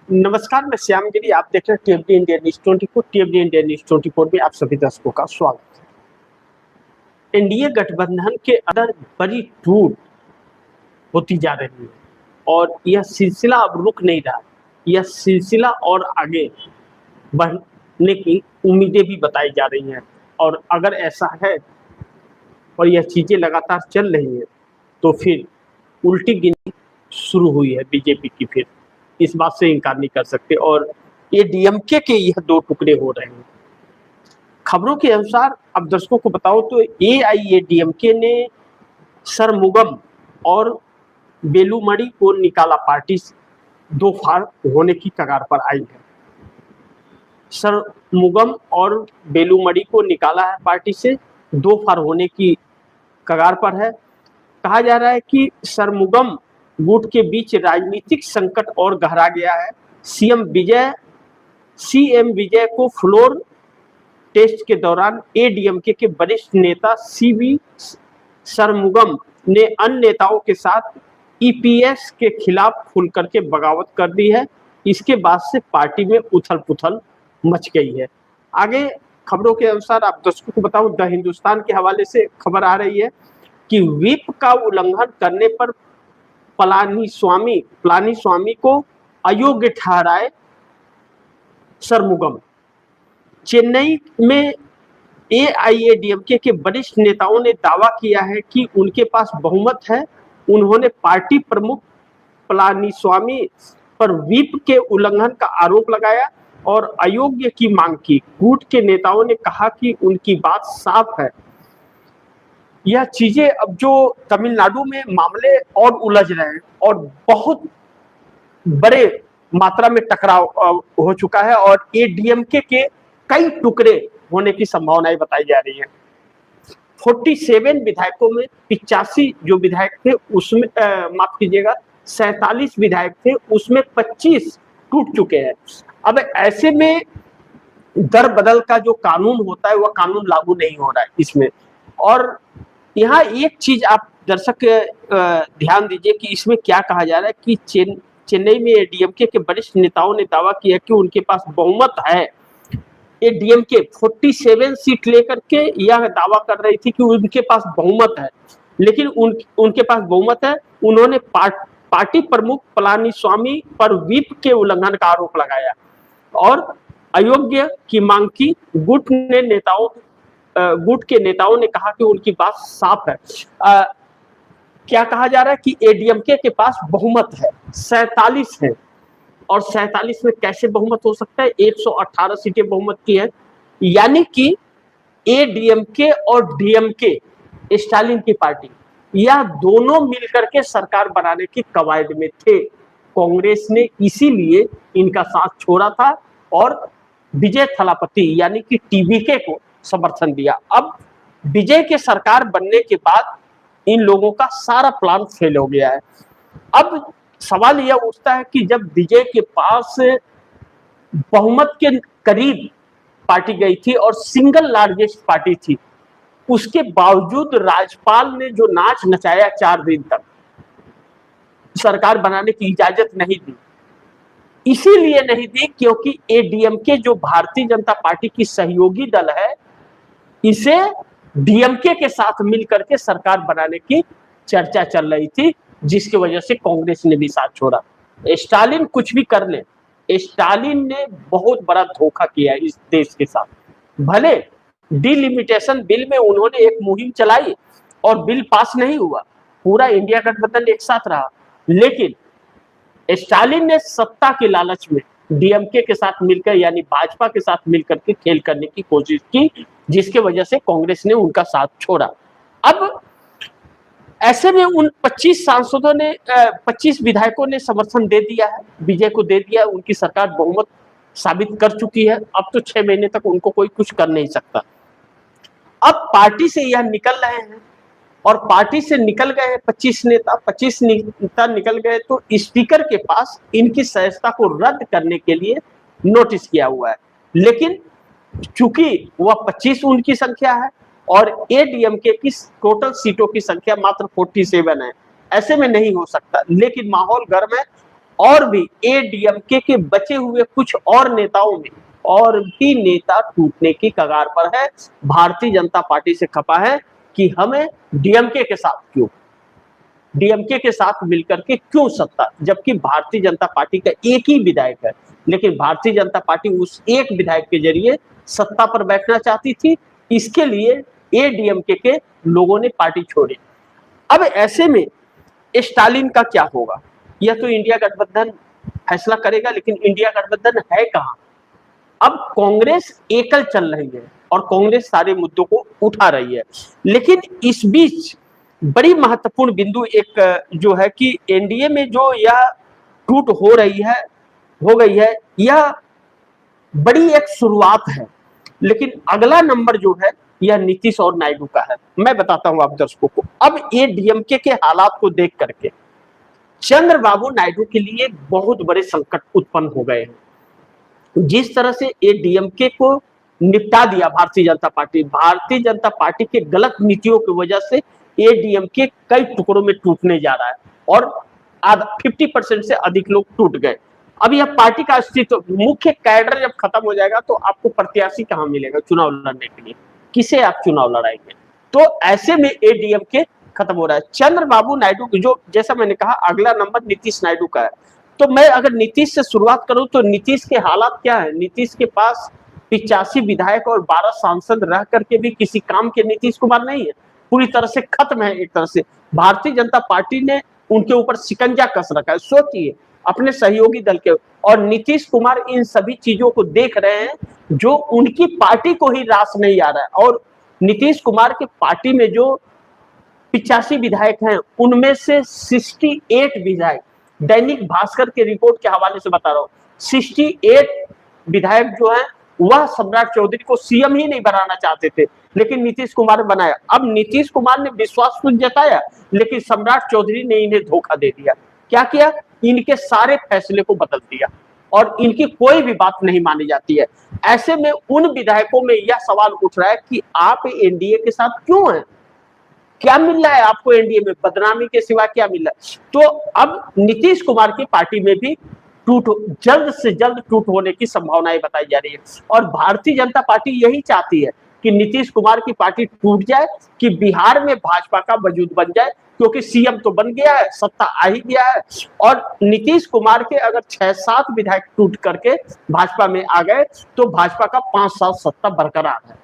नमस्कार, मैं श्याम गिरी। आप देख रहे हैं टीएफडी इंडिया न्यूज 24। टीएफडी इंडिया न्यूज 24 में आप सभी दर्शकों का स्वागत है। एनडीए गठबंधन के अंदर बड़ी टूट होती जा रही है और यह सिलसिला अब रुक नहीं रहा। यह सिलसिला और आगे बढ़ने की उम्मीदें भी बताई जा रही हैं और अगर ऐसा है और यह चीजें लगातार चल रही हैं तो फिर उल्टी गिनती शुरू हुई है बीजेपी की। फिर इस बात से इनकार नहीं कर सकते और ये डीएमके के यह दो टुकड़े हो रहे हैं। खबरों के अनुसार अब दर्शकों को बताओ तो एआईएडीएमके ने सरमुगम और बेलूमड़ी को निकाला पार्टी से। दो फाड़ होने की कगार पर आई है। सरमुगम और बेलूमड़ी को निकाला है पार्टी से, दो फाड़ होने की कगार पर है। कहा जा रहा है कि सरमुगम गुट के बीच राजनीतिक संकट और गहरा गया है। सीएम विजय को फ्लोर टेस्ट के दौरान एडीएमके के वरिष्ठ नेता सीवी सरमुगम ने अन्य नेताओं के साथ ईपीएस के खिलाफ खुल करके बगावत कर दी है। इसके बाद से पार्टी में उथल पुथल मच गई है। आगे खबरों के अनुसार आप दर्शकों को बताऊं, द हिंदुस्तान के हवाले से खबर आ रही है कि व्हिप का उल्लंघन करने पर पलानीस्वामी को अयोग्य ठहराए सरमुगम। चेन्नई में एआईएडीएमके के वरिष्ठ नेताओं ने दावा किया है कि उनके पास बहुमत है। उन्होंने पार्टी प्रमुख पलानीस्वामी पर व्हिप के उल्लंघन का आरोप लगाया और अयोग्य की मांग की। गुट के नेताओं ने कहा कि उनकी बात साफ है। यह चीजें अब जो तमिलनाडु में मामले और उलझ रहे हैं और बहुत बड़े मात्रा में टकराव हो चुका है और एडीएमके के कई टुकड़े होने की संभावनाएं बताई जा रही हैं। 47 विधायकों में 85 जो विधायक थे उसमें माफ कीजिएगा 47 विधायक थे, उसमें 25 टूट चुके हैं। अब ऐसे में दर बदल का जो कानून होता है वह कानून लागू नहीं हो रहा है इसमें। और यहाँ एक चीज आप दर्शक ध्यान दीजिए कि इसमें क्या कहा जा रहा है कि चेन्नई में एडीएमके के वरिष्ठ नेताओं ने दावा किया कि उनके पास बहुमत है। एडीएमके 47 सीट लेकर के यह दावा कर रही थी कि उनके पास बहुमत है, लेकिन उनके पास बहुमत है। उन्होंने पार्टी प्रमुख पलानीस्वामी पर व्हिप के उल्लंघन का आरोप लगाया और अयोग्य की मांग की। गुट के नेताओं ने कहा कि उनकी बात साफ है। क्या कहा जा रहा है कि एडीएमके के पास बहुमत है, 47 है और 47 में कैसे बहुमत हो सकता है? 118 सीटें बहुमत की है, यानी कि एडीएमके और डीएमके स्टालिन की पार्टी यह दोनों मिलकर के सरकार बनाने की कवायद में थे। कांग्रेस ने इसीलिए इनका साथ छोड़ा था और विजय थलापति यानी कि टीवीके को समर्थन दिया। अब विजय के सरकार बनने के बाद इन लोगों का सारा प्लान फेल हो गया है। अब सवाल यह उठता है कि जब विजय के पास बहुमत के करीब पार्टी गई थी और सिंगल लार्जेस्ट पार्टी थी, उसके बावजूद राज्यपाल ने जो नाच नचाया 4 दिन तक, सरकार बनाने की इजाजत नहीं दी। इसीलिए नहीं दी क्योंकि एडीएमके जो भारतीय जनता पार्टी की सहयोगी दल है, इसे डीएमके के साथ मिलकर के सरकार बनाने की चर्चा चल रही थी, जिसकी वजह से कांग्रेस ने भी साथ छोड़ा। स्टालिन कुछ भी कर ले, स्टालिन ने बहुत बड़ा धोखा किया इस देश के साथ। भले डिलिमिटेशन बिल में उन्होंने एक मुहिम चलाई और बिल पास नहीं हुआ, पूरा इंडिया गठबंधन एक साथ रहा, लेकिन स्टालिन ने सत्ता के लालच में डीएमके के साथ मिलकर यानी भाजपा के साथ मिलकर के खेल करने की कोशिश की, जिसके वजह से कांग्रेस ने उनका साथ छोड़ा। अब ऐसे में उन 25 सांसदों ने 25 विधायकों ने समर्थन दे दिया है, विजय को दे दिया। उनकी सरकार बहुमत साबित कर चुकी है। अब तो 6 महीने तक उनको कोई कुछ कर नहीं सकता। अब पार्टी से यह निकल रहे हैं और पार्टी से निकल गए 25 नेता निकल गए तो स्पीकर के पास इनकी सदस्यता को रद्द करने के लिए नोटिस किया हुआ है, लेकिन चूंकि वह 25 उनकी संख्या है और एडीएमके की टोटल सीटों की संख्या मात्र 47 है, ऐसे में नहीं हो सकता। लेकिन माहौल गर्म है और भी एडीएमके के बचे हुए कुछ और नेताओं में और भी नेता टूटने की कगार पर है। भारतीय जनता पार्टी से खपा है कि हमें डीएमके के साथ क्यों, डीएमके के साथ मिलकर के क्यों सत्ता, जबकि भारतीय जनता पार्टी का एक ही विधायक है, लेकिन भारतीय जनता पार्टी उस एक विधायक के जरिए सत्ता पर बैठना चाहती थी। इसके लिए एडीएमके के लोगों ने पार्टी छोड़ी। अब ऐसे में स्टालिन का क्या होगा, यह तो इंडिया गठबंधन फैसला करेगा, लेकिन इंडिया गठबंधन है कहां? अब कांग्रेस एकल चल रही है और कांग्रेस सारे मुद्दों को उठा रही है, लेकिन इस बीच बड़ी महत्वपूर्ण बिंदु एक जो है कि एनडीए में जो यह टूट हो रही है, हो गई है, यह बड़ी एक शुरुआत है, लेकिन अगला नंबर जो है यह नीतीश और नायडू का है। मैं बताता हूं आप दर्शकों को। अब ये डीएमके के हालात को देख करके चंद्रबाबू नायडू के लिए बहुत बड़े संकट उत्पन्न हो गए हैं। जिस तरह से ये डीएमके को निपटा दिया भारतीय जनता पार्टी के गलत नीतियों की वजह से ये डीएमके कई टुकड़ों में टूटने जा रहा है और 50% से अधिक लोग टूट गए। अब यह पार्टी का अस्तित्व, मुख्य कैडर जब खत्म हो जाएगा तो आपको प्रत्याशी कहां मिलेगा चुनाव लड़ने के लिए, किसे आप चुनाव लड़ाएंगे? तो ऐसे में एडीएमके खत्म हो रहा है। चंद्रबाबू नायडू जो, जैसा मैंने कहा, अगला नंबर नीतीश नायडू का है। तो मैं अगर नीतीश से शुरुआत करूं तो नीतीश के हालात क्या है? नीतीश के पास 85 विधायक और 12 सांसद रह करके भी किसी काम के नीतीश कुमार नहीं है, पूरी तरह से खत्म है। एक तरह से भारतीय जनता पार्टी ने उनके ऊपर शिकंजा कस रखा है। सोचिए, अपने सहयोगी दल के, और नीतीश कुमार इन सभी चीजों को देख रहे हैं जो उनकी पार्टी को ही रास नहीं आ रहा है। और नीतीश कुमार की पार्टी में जो 85 विधायक हैं उनमें से 68 विधायक, दैनिक भास्कर के रिपोर्ट के हवाले से बता रहा हूं, 68 विधायक जो हैं वह सम्राट चौधरी को सीएम ही नहीं बनाना चाहते थे, लेकिन नीतीश कुमार ने बनाया। अब नीतीश कुमार ने विश्वास तो जताया, लेकिन सम्राट चौधरी ने इन्हें धोखा दे दिया। क्या किया? इनके सारे फैसले को बदल दिया और इनकी कोई भी बात नहीं मानी जाती है। ऐसे में उन विधायकों में यह सवाल उठ रहा है कि आप एनडीए के साथ क्यों हैं? क्या मिल रहा है आपको एनडीए में? बदनामी के सिवा क्या मिल रहा है? तो अब नीतीश कुमार की पार्टी में भी जल्द से जल्द टूट होने की संभावनाएं बताई जा रही है। और भारतीय जनता पार्टी यही चाहती है कि नीतीश कुमार की पार्टी टूट जाए, कि बिहार में भाजपा का वजूद बन जाए, क्योंकि सीएम तो बन गया है, सत्ता आ ही गया है। और नीतीश कुमार के अगर 6-7 विधायक टूट करके भाजपा में आ गए तो भाजपा का 5 साल सत्ता बरकरार है।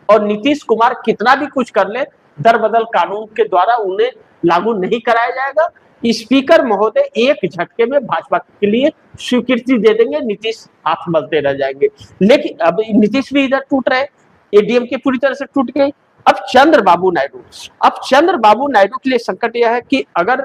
और नीतीश कुमार कितना भी कुछ कर ले, दर बदल कानून के द्वारा उन्हें लागू नहीं कराया जाएगा। स्पीकर महोदय एक झटके में भाजपा के लिए स्वीकृति दे देंगे, नीतीश हाथ मलते रह जाएंगे। लेकिन अब नीतीश भी इधर टूट रहे, एडीएम के पूरी तरह से टूट गई। अब चंद्रबाबू नायडू के लिए संकट यह है कि अगर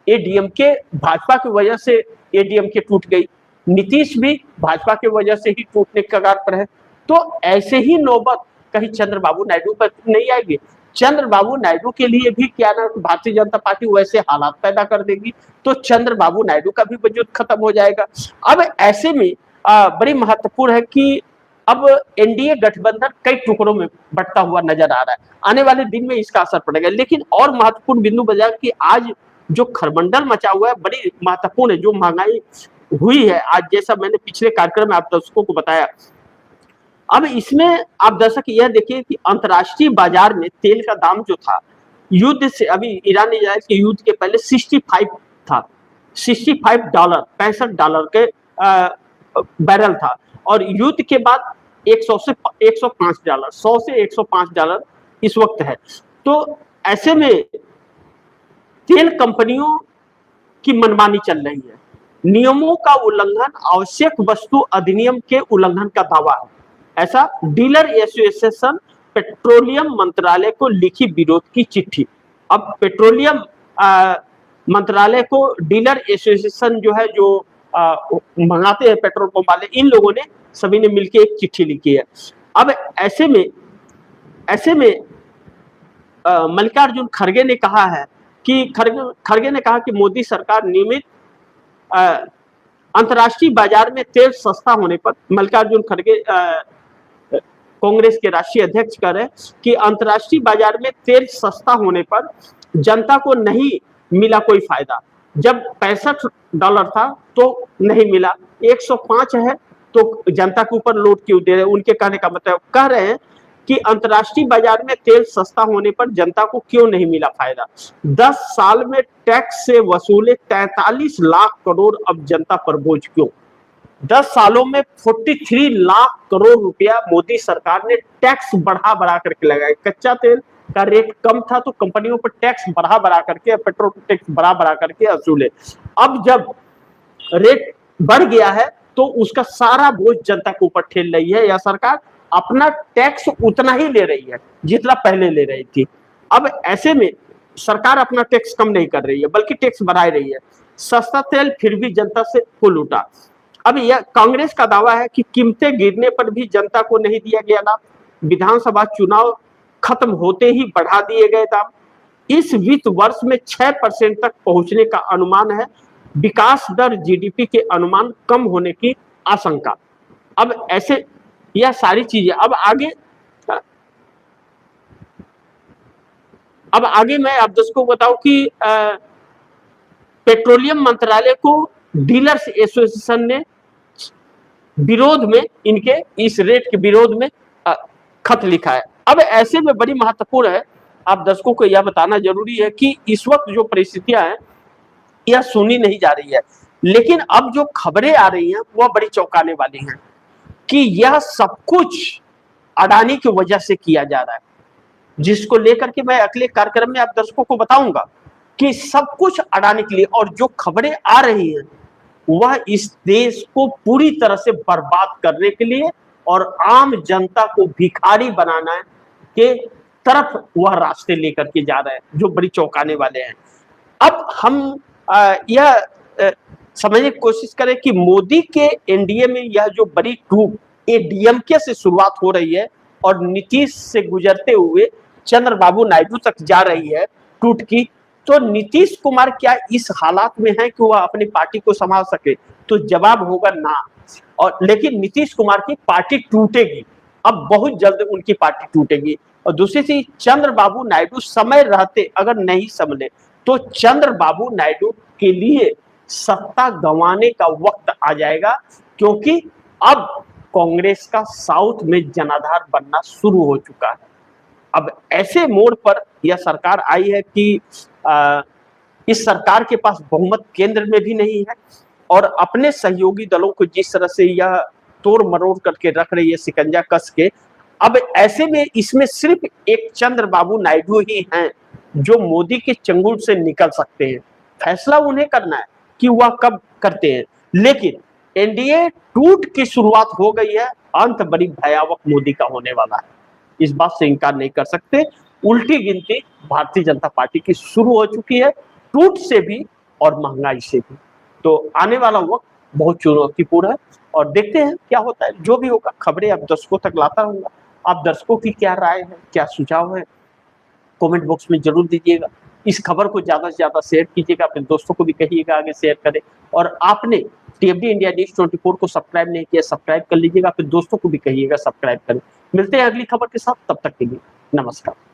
एडीएमके भाजपा की वजह से एडीएमके टूट गई, नीतीश भी भाजपा की वजह से ही टूटने के कगार पर है, तो ऐसे ही नौबत कहीं चंद्रबाबू नायडू पर नहीं आएगी। चंद्रबाबू नायडू के लिए भी क्या ना, भारतीय जनता पार्टी वैसे हालात पैदा कर देगी तो चंद्रबाबू नायडू का भी वजूद खत्म हो जाएगा। अब ऐसे में बड़ी महत्वपूर्ण है कि अब एनडीए गठबंधन कई टुकड़ों में बंटता हुआ नजर आ रहा है। आने वाले दिन में इसका असर पड़ेगा। लेकिन और महत्वपूर्ण बिंदु बजा कि आज जो खरमंडल मचा हुआ है बड़ी महत्वपूर्ण है। जो महंगाई हुई है आज, जैसा मैंने पिछले कार्यक्रम में आप दर्शकों को बताया, अब इसमें आप दर्शक यह देखिए कि अंतर्राष्ट्रीय बाजार में तेल का दाम जो था युद्ध से, अभी ईरान इजराइल के युद्ध के पहले 65 था, $65, $65 के बैरल था, और युद्ध के बाद 100 से $105, 100 से $105 इस वक्त है। तो ऐसे में तेल कंपनियों की मनमानी चल रही है। नियमों का उल्लंघन, आवश्यक वस्तु अधिनियम के उल्लंघन का दावा है, ऐसा डीलर एसोसिएशन पेट्रोलियम मंत्रालय को लिखी विरोध की चिट्ठी। अब पेट्रोलियम मंत्रालय को डीलर एसोसिएशन जो है, जो मंगाते हैं पेट्रोल पंप वाले, इन लोगों ने सभी ने मिलकर एक चिट्ठी लिखी है। अब ऐसे में मल्लिकार्जुन खड़गे ने कहा है कि खड़गे ने कहा कि मोदी सरकार नियमित अंतर्राष्ट्रीय बाजार में तेल सस्ता होने पर, मल्लिकार्जुन खड़गे कांग्रेस के राष्ट्रीय अध्यक्ष कह रहे हैं कि अंतर्राष्ट्रीय बाजार में तेल सस्ता होने पर जनता को नहीं मिला कोई फायदा। जब $65 था तो नहीं मिला, 105 है तो जनता के ऊपर लोड क्यों दे रहे हैं? उनके कहने का मतलब कह रहे हैं कि अंतर्राष्ट्रीय बाजार में तेल सस्ता होने पर जनता को क्यों नहीं मिला फायदा। 10 साल में टैक्स से वसूले 43 लाख करोड़, अब जनता पर बोझ क्यों? 10 सालों में 43 लाख करोड़ रुपया मोदी सरकार ने टैक्स बढ़ा बढ़ा करके लगाया। कच्चा तेल का रेट कम था तो कंपनियों पर टैक्स बढ़ा बढ़ा करके, पेट्रोल टैक्स बढ़ा बढ़ा करके वसूले। अब जब रेट बढ़ गया है तो उसका सारा बोझ जनता के ऊपर ठेल रही है। यह सरकार अपना टैक्स उतना ही ले रही है जितना पहले ले रही थी। अब ऐसे में सरकार अपना टैक्स कम नहीं कर रही है बल्कि टैक्स बढ़ा रही है। सस्ता तेल फिर भी जनता से को लूटा। अब यह कांग्रेस का दावा है कि कीमतें गिरने पर भी जनता को नहीं दिया गया लाभ, विधानसभा चुनाव खत्म होते ही बढ़ा दिए गए दाम, इस वित्त वर्ष में 6% तक पहुंचने का अनुमान है, विकास दर जीडीपी के अनुमान कम होने की आशंका। अब ऐसे यह सारी चीजें अब आगे मैं आप दर्शकों को बताऊं कि पेट्रोलियम मंत्रालय को डीलर्स एसोसिएशन ने विरोध में, इनके इस रेट के विरोध में खत लिखा है। अब ऐसे में बड़ी महत्वपूर्ण है, आप दर्शकों को यह बताना जरूरी है कि इस वक्त जो परिस्थितियां हैं यह सुनी नहीं जा रही है, लेकिन अब जो खबरें आ रही हैं वह बड़ी चौंकाने वाली हैं कि यह सब कुछ अडानी की वजह से किया जा रहा है, जिसको लेकर के मैं अगले कार्यक्रम में आप दर्शकों को बताऊंगा कि सब कुछ अडानी के लिए। और जो खबरें आ रही हैं वह इस देश को पूरी तरह से बर्बाद करने के लिए और आम जनता को भिखारी बनाना के तरफ वह रास्ते लेकर के जा रहे हैं, जो बड़ी चौंकाने वाले हैं। अब हम यह समझने की कोशिश करें कि मोदी के एनडीए में यह जो बड़ी टूट डीएमके से शुरुआत हो रही है और नीतीश से गुजरते हुए चंद्रबाबू नायडू तक जा रही है टूट की, तो नीतीश कुमार क्या इस हालात में है कि वह अपनी पार्टी को संभाल सके? तो जवाब होगा ना। और लेकिन नीतीश कुमार की पार्टी टूटेगी, अब बहुत जल्द उनकी पार्टी टूटेगी। और दूसरी चीज, चंद्रबाबू नायडू समय रहते अगर नहीं संभले तो चंद्रबाबू नायडू के लिए सत्ता गंवाने का वक्त आ जाएगा, क्योंकि अब कांग्रेस का साउथ में जनाधार बनना शुरू हो चुका है। अब ऐसे मोड़ पर यह सरकार आई है कि इस सरकार के पास बहुमत केंद्र में भी नहीं है और अपने सहयोगी दलों को जिस तरह से यह तोड़ मरोड़ करके रख रही है, शिकंजा कस के, अब ऐसे में इसमें सिर्फ एक चंद्रबाबू नायडू ही हैं जो मोदी के चंगुल से निकल सकते हैं। फैसला उन्हें करना है कि वह कब करते हैं, लेकिन एनडीए टूट की शुरुआत हो गई है, अंत बड़ी भयावह मोदी का होने वाला है, इस बात से इनकार नहीं कर सकते। उल्टी गिनती भारतीय जनता पार्टी की शुरू हो चुकी है, टूट से भी और महंगाई से भी। तो आने वाला वक्त बहुत चुनौतीपूर्ण है और देखते हैं क्या होता है। जो भी होगा खबरें आप दर्शकों तक लाता रहूंगा। आप दर्शकों की क्या राय है, क्या सुझाव है, कमेंट बॉक्स में जरूर दीजिएगा। इस खबर को ज्यादा से ज्यादा शेयर कीजिएगा, अपने दोस्तों को भी कहिएगा आगे शेयर करें। और आपने टीएफडी इंडिया न्यूज 24 को सब्सक्राइब नहीं किया, सब्सक्राइब कर लीजिएगा, अपने दोस्तों को भी कहिएगा सब्सक्राइब करें। मिलते हैं अगली खबर के साथ, तब तक के लिए नमस्कार।